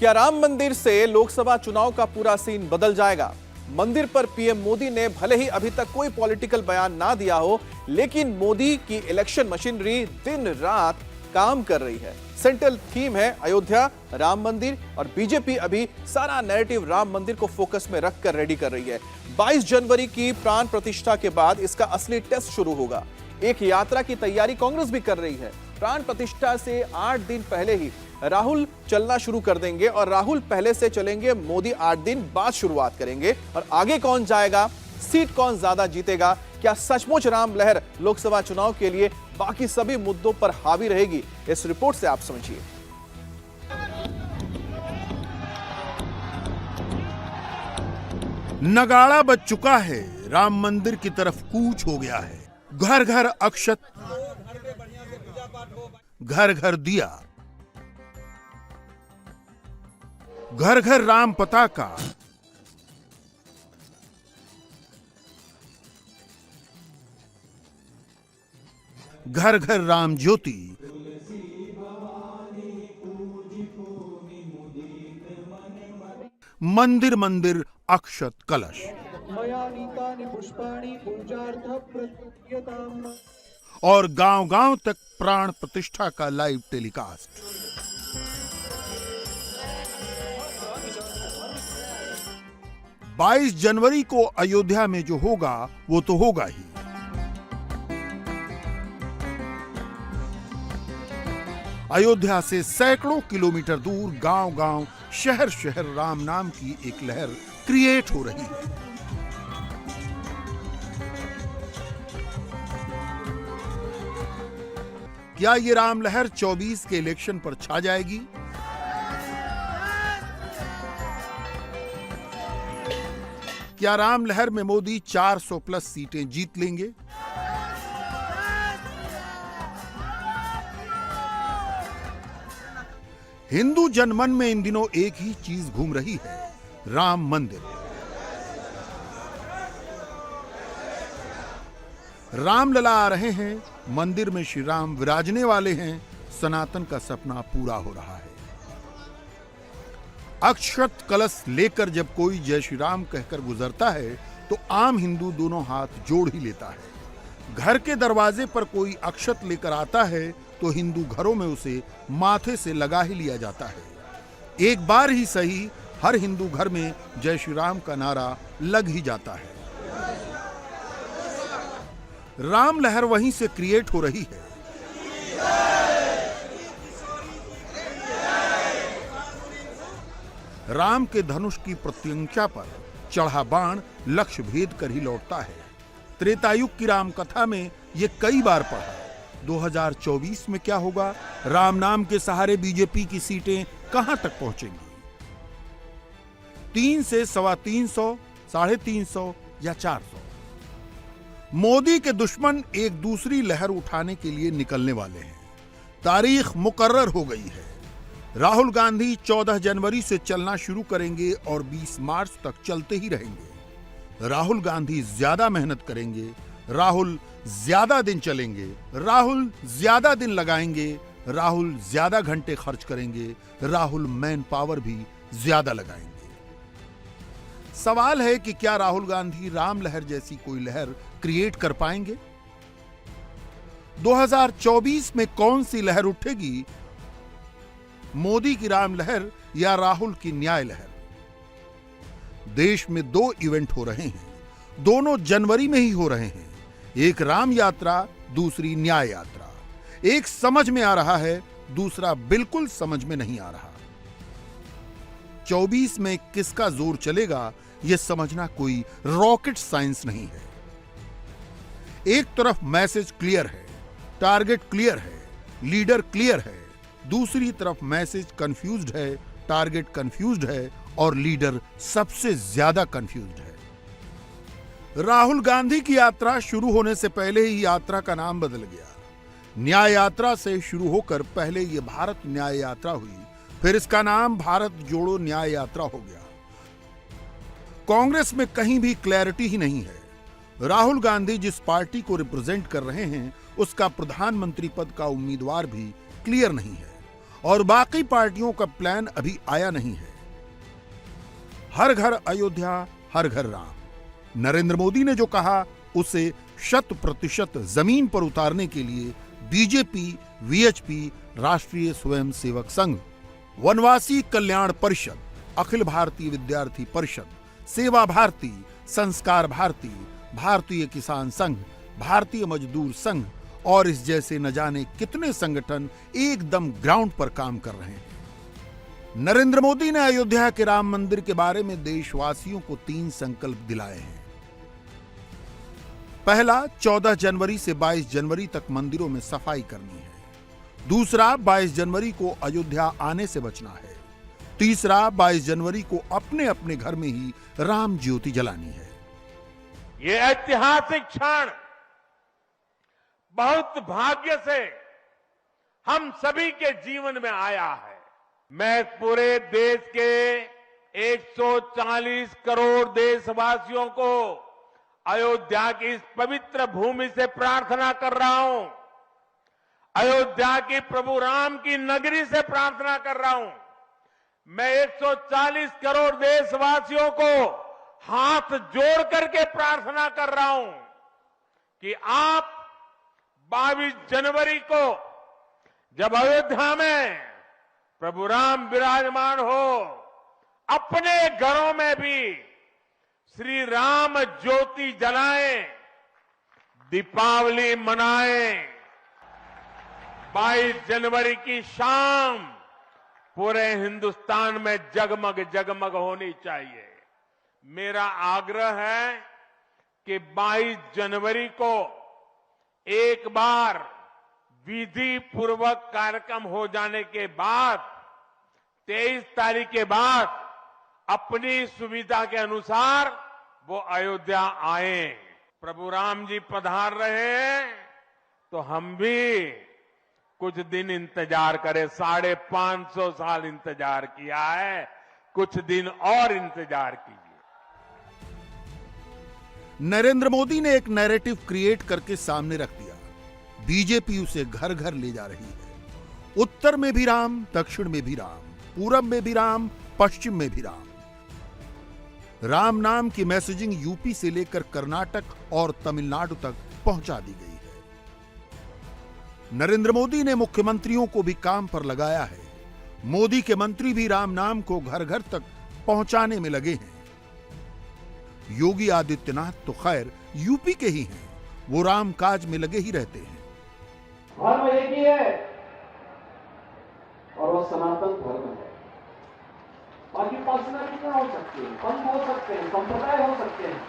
क्या राम मंदिर से लोकसभा चुनाव का पूरा सीन बदल जाएगा? मंदिर पर पीएम मोदी ने भले ही अभी तक कोई पॉलिटिकल बयान ना दिया हो, लेकिन मोदी की इलेक्शन मशीनरी दिन रात काम कर रही है। सेंट्रल थीम है अयोध्या, राम मंदिर, और बीजेपी अभी सारा नैरेटिव राम मंदिर को फोकस में रखकर रेडी कर रही है। 22 जनवरी की प्राण प्रतिष्ठा के बाद इसका असली टेस्ट शुरू होगा। एक यात्रा की तैयारी कांग्रेस भी कर रही है। प्राण प्रतिष्ठा से 8 दिन पहले ही राहुल चलना शुरू कर देंगे और राहुल पहले से चलेंगे, मोदी 8 दिन बाद शुरुआत करेंगे। और आगे कौन जाएगा, सीट कौन ज्यादा जीतेगा, क्या सचमुच राम लहर लोकसभा चुनाव के लिए बाकी सभी मुद्दों पर हावी रहेगी, इस रिपोर्ट से आप समझिए। नगाड़ा बज चुका है, राम मंदिर की तरफ कूच हो गया है। घर घर अक्षत, घर घर दिया, घर घर राम पताका, घर घर राम ज्योति, मंदिर मंदिर अक्षत कलश, और गांव गांव तक प्राण प्रतिष्ठा का लाइव टेलीकास्ट। बाईस जनवरी को अयोध्या में जो होगा वो तो होगा ही। अयोध्या से सैकड़ों किलोमीटर दूर गांव गांव, शहर शहर राम नाम की एक लहर क्रिएट हो रही है। क्या ये राम लहर 24 के इलेक्शन पर छा जाएगी? क्या राम लहर में मोदी 400 प्लस सीटें जीत लेंगे? हिंदू जनमन में इन दिनों एक ही चीज घूम रही है, राम मंदिर। राम लला आ रहे हैं, मंदिर में श्री राम विराजने वाले हैं, सनातन का सपना पूरा हो रहा है। अक्षत कलश लेकर जब कोई जय श्री राम कहकर गुजरता है तो आम हिंदू दोनों हाथ जोड़ ही लेता है। घर के दरवाजे पर कोई अक्षत लेकर आता है तो हिंदू घरों में उसे माथे से लगा ही लिया जाता है। एक बार ही सही, हर हिंदू घर में जय श्री राम का नारा लग ही जाता है। राम लहर वहीं से क्रिएट हो रही है। राम के धनुष की प्रत्यंचा पर चढ़ा बाण लक्ष्य भेद कर ही लौटता है। त्रेतायुग की राम कथा में यह कई बार पढ़ा। 2024 में क्या होगा? राम नाम के सहारे बीजेपी की सीटें कहां तक पहुंचेंगी? 3 से 325, 350 या 400? मोदी के दुश्मन एक दूसरी लहर उठाने के लिए निकलने वाले हैं। तारीख मुकर्रर हो गई है। राहुल गांधी 14 जनवरी से चलना शुरू करेंगे और 20 मार्च तक चलते ही रहेंगे। राहुल गांधी ज्यादा मेहनत करेंगे, राहुल ज्यादा दिन चलेंगे, राहुल ज्यादा दिन लगाएंगे, राहुल ज्यादा घंटे खर्च करेंगे, राहुल मैन पावर भी ज्यादा लगाएंगे। सवाल है कि क्या राहुल गांधी राम लहर जैसी कोई लहर क्रिएट कर पाएंगे? 2024 में कौन सी लहर उठेगी? मोदी की राम लहर या राहुल की न्याय लहर? देश में 2 इवेंट हो रहे हैं, दोनों जनवरी में ही हो रहे हैं। एक राम यात्रा, दूसरी न्याय यात्रा। एक समझ में आ रहा है, दूसरा बिल्कुल समझ में नहीं आ रहा। 24 में किसका जोर चलेगा यह समझना कोई रॉकेट साइंस नहीं है। एक तरफ मैसेज क्लियर है, टारगेट क्लियर है, लीडर क्लियर है। दूसरी तरफ मैसेज कंफ्यूज्ड है, टारगेट कंफ्यूज्ड है और लीडर सबसे ज्यादा कंफ्यूज्ड है। राहुल गांधी की यात्रा शुरू होने से पहले ही यात्रा का नाम बदल गया। न्याय यात्रा से शुरू होकर पहले यह भारत न्याय यात्रा हुई, फिर इसका नाम भारत जोड़ो न्याय यात्रा हो गया। कांग्रेस में कहीं भी क्लैरिटी ही नहीं है। राहुल गांधी जिस पार्टी को रिप्रेजेंट कर रहे हैं उसका प्रधानमंत्री पद का उम्मीदवार भी क्लियर नहीं है। और बाकी पार्टियों का प्लान अभी आया नहीं है। हर घर अयोध्या, हर घर राम। नरेंद्र मोदी ने जो कहा उसे 100% जमीन पर उतारने के लिए बीजेपी, वीएचपी, राष्ट्रीय स्वयंसेवक संघ, वनवासी कल्याण परिषद, अखिल भारतीय विद्यार्थी परिषद, सेवा भारती, संस्कार भारती, भारतीय किसान संघ, भारतीय मजदूर संघ और इस जैसे न जाने कितने संगठन एकदम ग्राउंड पर काम कर रहे हैं। नरेंद्र मोदी ने अयोध्या के राम मंदिर के बारे में देशवासियों को 3 संकल्प दिलाए हैं। पहला, 14 जनवरी से 22 जनवरी तक मंदिरों में सफाई करनी है। दूसरा, 22 जनवरी को अयोध्या आने से बचना है। तीसरा, 22 जनवरी को अपने अपने घर में ही राम ज्योति जलानी है। ये ऐतिहासिक क्षण बहुत भाग्य से हम सभी के जीवन में आया है। मैं पूरे देश के 140 करोड़ देशवासियों को अयोध्या की इस पवित्र भूमि से प्रार्थना कर रहा हूं। अयोध्या की प्रभु राम की नगरी से प्रार्थना कर रहा हूं। मैं 140 करोड़ देशवासियों को हाथ जोड़ करके प्रार्थना कर रहा हूं कि आप 22 जनवरी को जब अयोध्या में प्रभु राम विराजमान हो, अपने घरों में भी श्री राम ज्योति जलाएं, दीपावली मनाएं। 22 जनवरी की शाम पूरे हिंदुस्तान में जगमग जगमग होनी चाहिए। मेरा आग्रह है कि 22 जनवरी को एक बार विधि पूर्वक कार्यक्रम हो जाने के बाद 23 तारीख के बाद अपनी सुविधा के अनुसार वो अयोध्या आए। प्रभु राम जी पधार रहे हैं तो हम भी कुछ दिन इंतजार करें। 550 साल इंतजार किया है, कुछ दिन और इंतजार कीजिए। नरेंद्र मोदी ने एक नैरेटिव क्रिएट करके सामने रख दिया। बीजेपी उसे घर घर ले जा रही है। उत्तर में भी राम, दक्षिण में भी राम, पूरब में भी राम, पश्चिम में भी राम। राम नाम की मैसेजिंग यूपी से लेकर कर्नाटक और तमिलनाडु तक पहुंचा दी गई है। नरेंद्र मोदी ने मुख्यमंत्रियों को भी काम पर लगाया है। मोदी के मंत्री भी राम नाम को घर घर तक पहुंचाने में लगे हैं। योगी आदित्यनाथ तो खैर यूपी के ही हैं, वो राम काज में लगे ही रहते हैं। धर्म एक ही है और वो सनातन धर्म है। बाकी पर्सनैलिटियां हो सकती हैं, पंथ हो सकते हैं, संप्रदाय हो सकते हैं।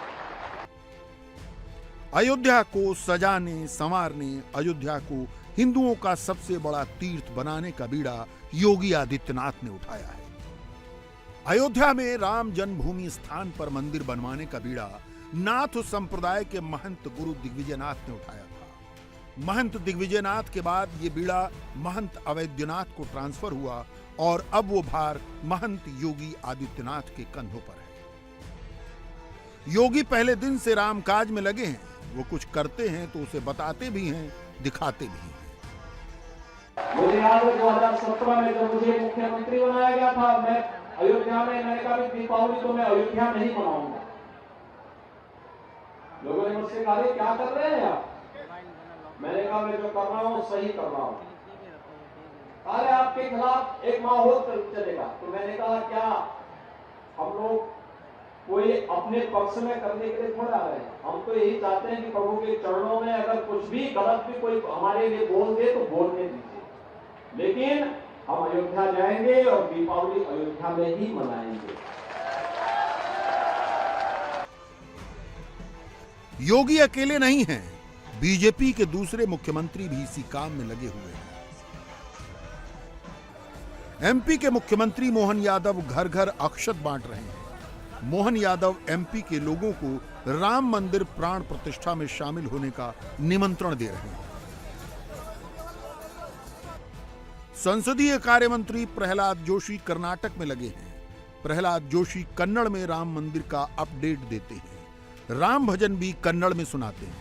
अयोध्या को सजाने संवारने, अयोध्या को हिंदुओं का सबसे बड़ा तीर्थ बनाने का बीड़ा योगी आदित्यनाथ ने उठाया है। अयोध्या में राम जन्मभूमि स्थान पर मंदिर बनवाने का बीड़ा नाथ संप्रदाय के महंत गुरु दिग्विजयनाथ ने उठाया था। महंत दिग्विजयनाथ के बाद ये बीड़ा महंत अवैधनाथ को ट्रांसफर हुआ और अब वो भार महंत योगी आदित्यनाथ के कंधों पर है। योगी पहले दिन से रामकाज में लगे हैं। वो कुछ करते हैं तो उसे बताते भी हैं, दिखाते भी हैं। मुझे याद है 2017 में जब मुझे मुख्यमंत्री बनाया गया था, मैं अयोध्या में, मैंने कहा दीपावली तो मैं अयोध्या में ही मनाऊंगा। लोगों ने मुझसे कहा क्या कर रहे हैं आप? मैंने कहा मैं जो कर रहा हूं सही कर रहा हूं। अरे आपके खिलाफ एक माहौल चलेगा। तो मैंने कहा क्या हम लोग कोई अपने पक्ष में करने के लिए थोड़ा आ रहे हैं? हम तो यही चाहते हैं कि प्रभु के चरणों में अगर कुछ भी गलत भी कोई हमारे लिए बोल दे तो बोलने दीजिए, लेकिन हम अयोध्या जाएंगे और दीपावली अयोध्या में ही मनाएंगे। योगी अकेले नहीं हैं, बीजेपी के दूसरे मुख्यमंत्री भी इसी काम में लगे हुए हैं। एमपी के मुख्यमंत्री मोहन यादव घर घर अक्षत बांट रहे हैं। मोहन यादव एमपी के लोगों को राम मंदिर प्राण प्रतिष्ठा में शामिल होने का निमंत्रण दे रहे हैं। संसदीय कार्य मंत्री प्रहलाद जोशी कर्नाटक में लगे हैं। प्रहलाद जोशी कन्नड़ में राम मंदिर का अपडेट देते हैं। राम भजन भी कन्नड़ में सुनाते हैं।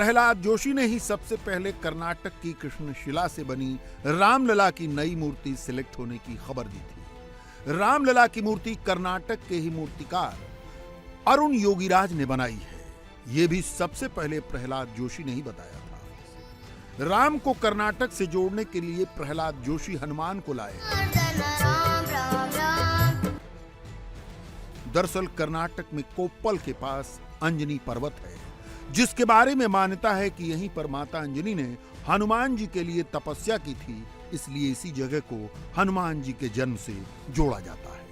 प्रहलाद जोशी ने ही सबसे पहले कर्नाटक की कृष्णशिला से बनी रामलला की नई मूर्ति सिलेक्ट होने की खबर दी थी। रामलला की मूर्ति कर्नाटक के ही मूर्तिकार अरुण योगीराज ने बनाई है। यह भी सबसे पहले प्रहलाद जोशी ने ही बताया था। राम को कर्नाटक से जोड़ने के लिए प्रहलाद जोशी हनुमान को लाए। दरअसल कर्नाटक में कोप्पल के पास अंजनी पर्वत है, जिसके बारे में मान्यता है कि यहीं पर माता अंजनी ने हनुमान जी के लिए तपस्या की थी, इसलिए इसी जगह को हनुमान जी के जन्म से जोड़ा जाता है।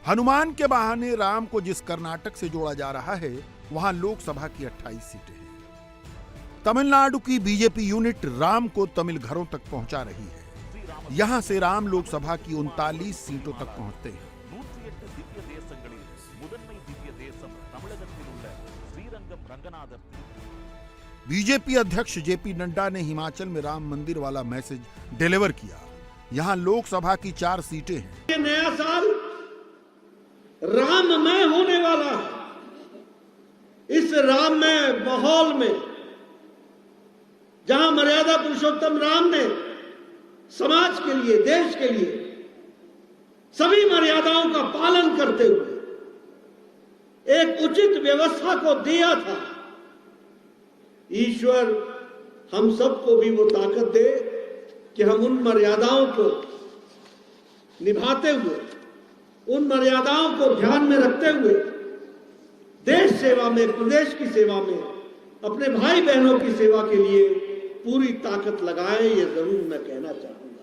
हनुमान के बहाने राम को जिस कर्नाटक से जोड़ा जा रहा है, वहां लोकसभा की 28 सीटें हैं। तमिलनाडु की बीजेपी यूनिट राम को तमिल घरों तक पहुंचा रही है। यहां से राम लोकसभा की 39 सीटों तक पहुंचते हैं। बीजेपी अध्यक्ष जेपी नड्डा ने हिमाचल में राम मंदिर वाला मैसेज डिलीवर किया। यहां लोकसभा की 4 सीटें हैं। ये नया साल राममय होने वाला है। इस राममय माहौल में जहां मर्यादा पुरुषोत्तम राम ने समाज के लिए, देश के लिए सभी मर्यादाओं का पालन करते हुए एक उचित व्यवस्था को दिया था, ईश्वर हम सबको भी वो ताकत दे कि हम उन मर्यादाओं को निभाते हुए, उन मर्यादाओं को ध्यान में रखते हुए देश सेवा में, प्रदेश की सेवा में, अपने भाई बहनों की सेवा के लिए पूरी ताकत लगाएं। ये जरूर मैं कहना चाहूंगा।